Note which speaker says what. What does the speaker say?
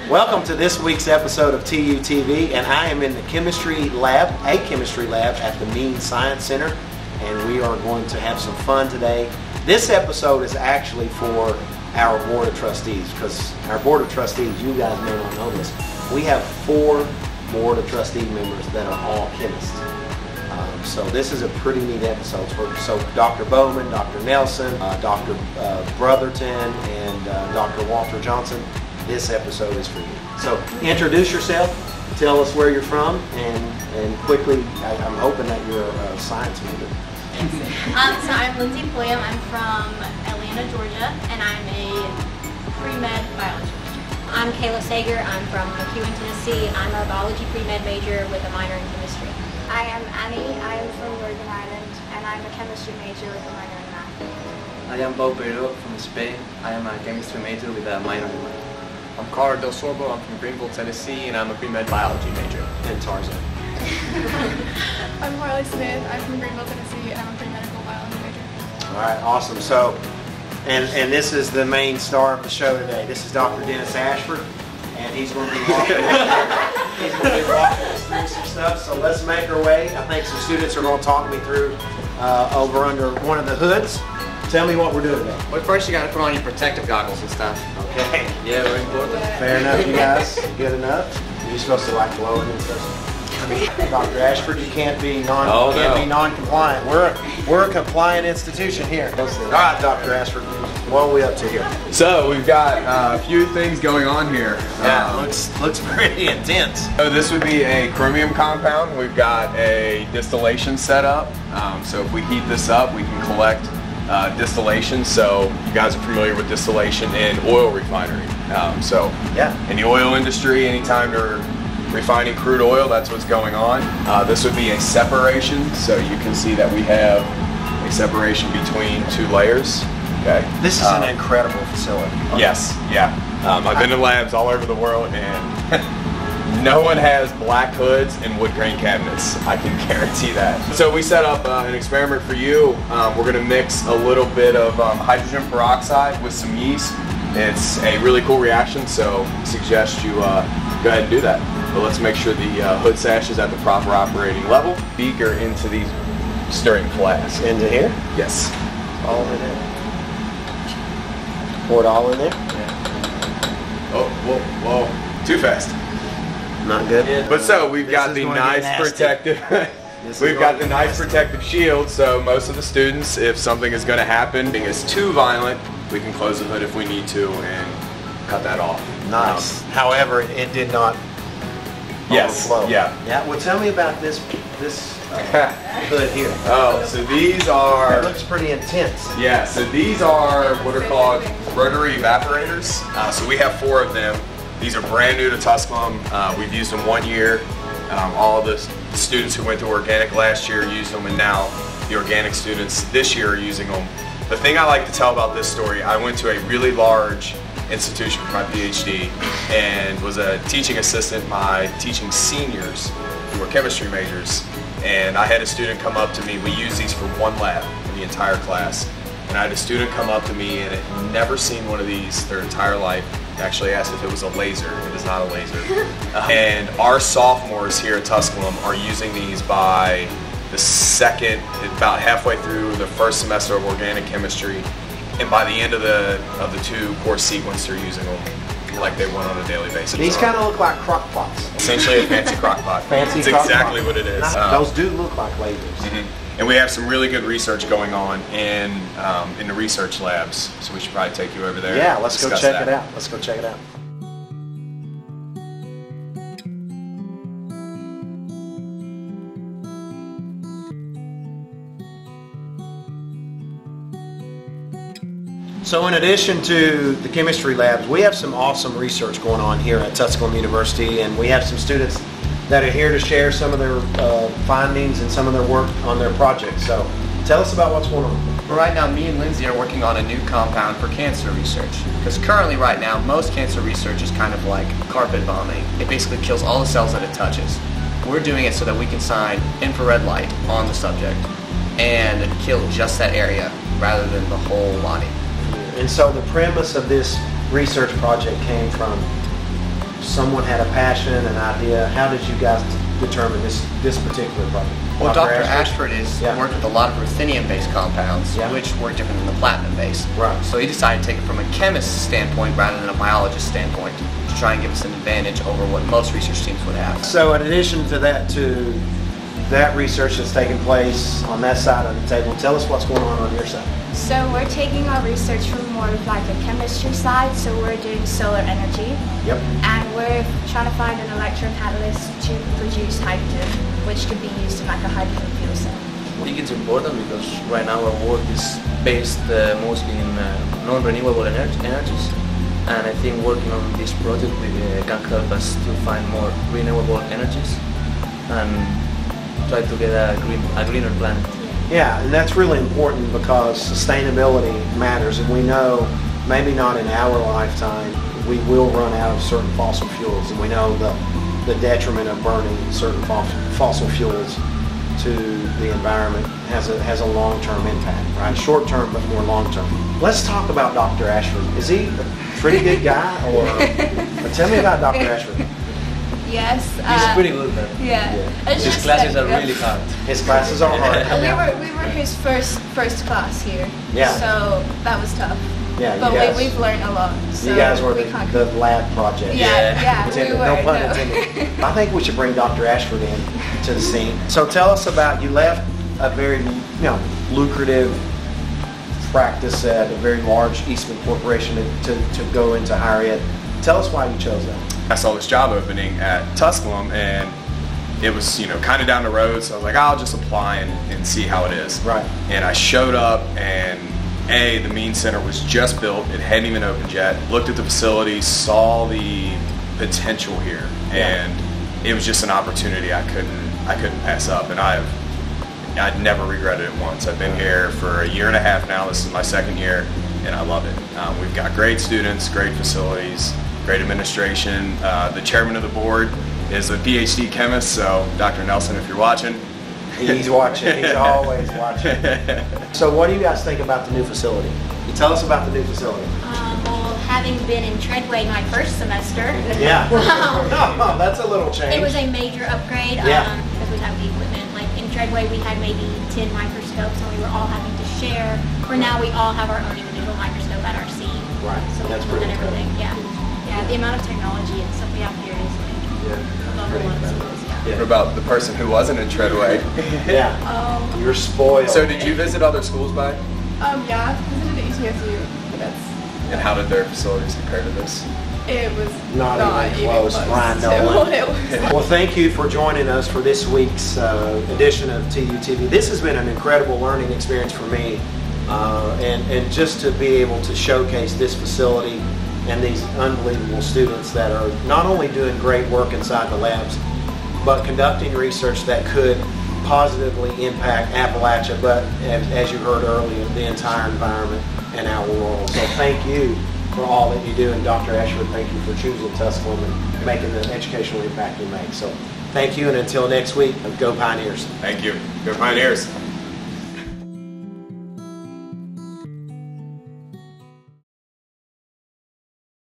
Speaker 1: Welcome to this week's episode of TUTV, and I am in the chemistry lab, at the Meen Center, and we are going to have some fun today. This episode is actually for our Board of Trustees, because our Board of Trustees, you guys may not know this, we have 4 Board of Trustee members that are all chemists. So this is a pretty neat episode. So Dr. Bowman, Dr. Nelson, Dr. Brotherton, and Dr. Walter Johnson, this episode is for you. So introduce yourself, tell us where you're from, and quickly, I'm hoping that you're a science major.
Speaker 2: So I'm Lindsay Pulliam. I'm from Atlanta, Georgia, and I'm a pre-med biology major.
Speaker 3: I'm Kayla Sager. I'm from McEwen, Tennessee. I'm a biology pre-med major with a minor in chemistry.
Speaker 4: I am Annie. I am from Northern Ireland, and I'm a chemistry major with a minor in math.
Speaker 5: I am Bob Beiro from Spain. I am a chemistry major with a minor in math.
Speaker 6: I'm Carl Del Sorbo. I'm from Greenville, Tennessee, and I'm a pre-med biology major.
Speaker 1: And Tarzan.
Speaker 7: I'm Harley Smith. I'm from Greenville, Tennessee, and I'm a pre-medical biology major.
Speaker 1: All right, awesome. So, and this is the main star of the show today. This is Dr. Dennis Ashford, and he's going to be walking us through some stuff. So let's make our way. I think some students are going to talk me through over under one of the hoods. Tell me what we're doing today.
Speaker 6: Well, first you got to put on your protective goggles and stuff.
Speaker 1: Okay.
Speaker 6: Yeah, very important.
Speaker 1: Fair enough, you guys. Good enough. You're supposed to like blow it and stuff. Dr. Ashford, you can't be non-compliant. We're a compliant institution here. All right, Dr. Ashford, what are we up to here?
Speaker 8: So we've got a few things going on here.
Speaker 1: Yeah, looks pretty intense.
Speaker 8: So this would be a chromium compound. We've got a distillation set up. So if we heat this up, we can collect distillation. So you guys are familiar with distillation in oil refinery. In the oil industry, anytime you're refining crude oil, that's what's going on. This would be a separation. So you can see that we have a separation between 2 layers. Okay.
Speaker 1: This is an incredible facility.
Speaker 8: Yes, yeah. I've been in labs all over the world, and no one has black hoods and wood grain cabinets. I can guarantee that. So we set up an experiment for you. We're going to mix a little bit of hydrogen peroxide with some yeast. It's a really cool reaction, so I suggest you go ahead and do that. But let's make sure the hood sash is at the proper operating level. Beaker into these stirring flasks.
Speaker 1: Into here?
Speaker 8: Yes.
Speaker 1: All in there. Pour it all in there?
Speaker 8: Yeah. Oh, whoa. Too fast.
Speaker 1: Not good.
Speaker 8: But so we've got the nice protective protective shield, so most of the students, if something is going to happen, if it's too violent, we can close the hood if we need to and cut that off.
Speaker 1: Nice. However, it did not overflow.
Speaker 8: Yeah.
Speaker 1: Well, tell me about this hood here.
Speaker 8: Oh, so these are...
Speaker 1: It looks pretty intense.
Speaker 8: Yeah, so these are what are called rotary evaporators. So we have 4 of them. These are brand new to Tusculum. We've used them 1 year. All the students who went to organic last year used them, and now the organic students this year are using them. The thing I like to tell about this story, I went to a really large institution for my PhD and was a teaching assistant by teaching seniors who were chemistry majors. And I had a student come up to me. We used these for 1 lab in the entire class. And I had a student come up to me and had never seen one of these their entire life. Actually asked if it was a laser. It is not a laser. And our sophomores here at Tusculum are using these by the second, about halfway through the first semester of organic chemistry, and by the end of the 2 course sequence, they're using them like they want on a daily basis.
Speaker 1: These kind of look like crock pots.
Speaker 8: Essentially a fancy crock pot.
Speaker 1: Fancy
Speaker 8: That's exactly what it is.
Speaker 1: Those do look like lasers.
Speaker 8: Mm-hmm. And we have some really good research going on in the research labs, so we should probably take you over there.
Speaker 1: Yeah, let's go check it out. Let's go check it out. So in addition to the chemistry labs, we have some awesome research going on here at Tusculum University, and we have some students that are here to share some of their findings and some of their work on their projects. So tell us about what's going on.
Speaker 5: Well, right now, me and Lindsay are working on a new compound for cancer research. Because currently, right now, most cancer research is kind of like carpet bombing. It basically kills all the cells that it touches. We're doing it so that we can shine infrared light on the subject and kill just that area rather than the whole body.
Speaker 1: And so the premise of this research project came from someone had a passion, an idea. How did you guys determine this particular project?
Speaker 5: Well, Dr. Ashford has
Speaker 1: Yeah.
Speaker 5: worked with a lot of ruthenium-based compounds,
Speaker 1: Yeah.
Speaker 5: which were different than the platinum-based.
Speaker 1: Right.
Speaker 5: So he decided to take it from a chemist's standpoint rather than a biologist's standpoint to try and give us an advantage over what most research teams would have.
Speaker 1: So in addition to that research that's taking place on that side of the table, tell us what's going on your side.
Speaker 4: So we're taking our research from more of like a chemistry side, so we're doing solar energy.
Speaker 1: Yep.
Speaker 4: And we're trying to find an electrocatalyst to produce hydrogen, which could be used in like a hydrogen fuel cell.
Speaker 9: I think it's important because right now our work is based mostly in non-renewable energies, and I think working on this project can help us to find more renewable energies and try to get a greener planet.
Speaker 1: Yeah, and that's really important because sustainability matters, and we know maybe not in our lifetime we will run out of certain fossil fuels, and we know the detriment of burning certain fossil fuels to the environment has a long-term impact, right? Short-term, but more long-term. Let's talk about Dr. Ashford. Is he a pretty good guy, or tell me about Dr. Ashford?
Speaker 7: Yes.
Speaker 9: He's pretty good, man.
Speaker 7: Yeah. It's
Speaker 9: His
Speaker 7: just
Speaker 9: classes
Speaker 7: like,
Speaker 9: are really hard.
Speaker 1: His classes are hard.
Speaker 7: We were his first class here.
Speaker 1: Yeah.
Speaker 7: So that was tough.
Speaker 1: Yeah, you
Speaker 7: But
Speaker 1: guys-
Speaker 7: we've learned a lot. So
Speaker 1: You guys were
Speaker 7: we
Speaker 1: the
Speaker 7: conquered.
Speaker 1: lab project.
Speaker 7: Yeah,
Speaker 1: Intended,
Speaker 7: we were.
Speaker 1: no pun
Speaker 7: no.
Speaker 1: intended. I think we should bring Dr. Ashford in to the scene. So tell us about, you left a very lucrative practice at a very large Eastman corporation to go into higher ed. Tell us why you chose that.
Speaker 8: I saw this job opening at Tusculum, and it was, kind of down the road, so I was like, I'll just apply and see how it is.
Speaker 1: Right.
Speaker 8: And I showed up, and the Meen Center was just built. It hadn't even opened yet. Looked at the facility, saw the potential here, and it was just an opportunity I couldn't pass up. And I'd never regretted it once. I've been here for a year and a half now. This is my second year, and I love it. We've got great students, great facilities, great administration. The chairman of the board is a PhD chemist, so Dr. Nelson, if you're watching.
Speaker 1: He's watching. He's always watching. So what do you guys think about the new facility? Tell us about the new facility.
Speaker 3: Well, having been in Treadway my first semester,
Speaker 1: Yeah. That's a little change.
Speaker 3: it was a major upgrade
Speaker 1: Yeah.
Speaker 3: because we have the equipment. Like in Treadway, we had maybe 10 microscopes, and we were all having to share. Where now we all have our own individual microscope at our seat.
Speaker 1: Right.
Speaker 3: So we
Speaker 1: That's
Speaker 3: can look
Speaker 1: pretty
Speaker 3: at everything. Yeah.
Speaker 2: Yeah, the amount of technology and stuff we have here is like above a lot of schools. Yeah.
Speaker 8: What about the person who wasn't in Treadway?
Speaker 1: Yeah. You're spoiled.
Speaker 8: So did you visit other schools, by?
Speaker 7: Yeah, I visited ETSU, but
Speaker 8: And how did their facilities compare to this?
Speaker 7: it was
Speaker 1: Not even close. Brian
Speaker 7: So
Speaker 1: Nolan.
Speaker 7: it was
Speaker 1: Well, thank you for joining us for this week's edition of TUTV. This has been an incredible learning experience for me, and just to be able to showcase this facility and these unbelievable students that are not only doing great work inside the labs, but conducting research that could positively impact Appalachia, but as you heard earlier, the entire environment and our world. So thank you for all that you do, and Dr. Ashford, thank you for choosing Tusculum and making the educational impact you make. So thank you, and until next week, go Pioneers.
Speaker 8: Thank you. Go Pioneers.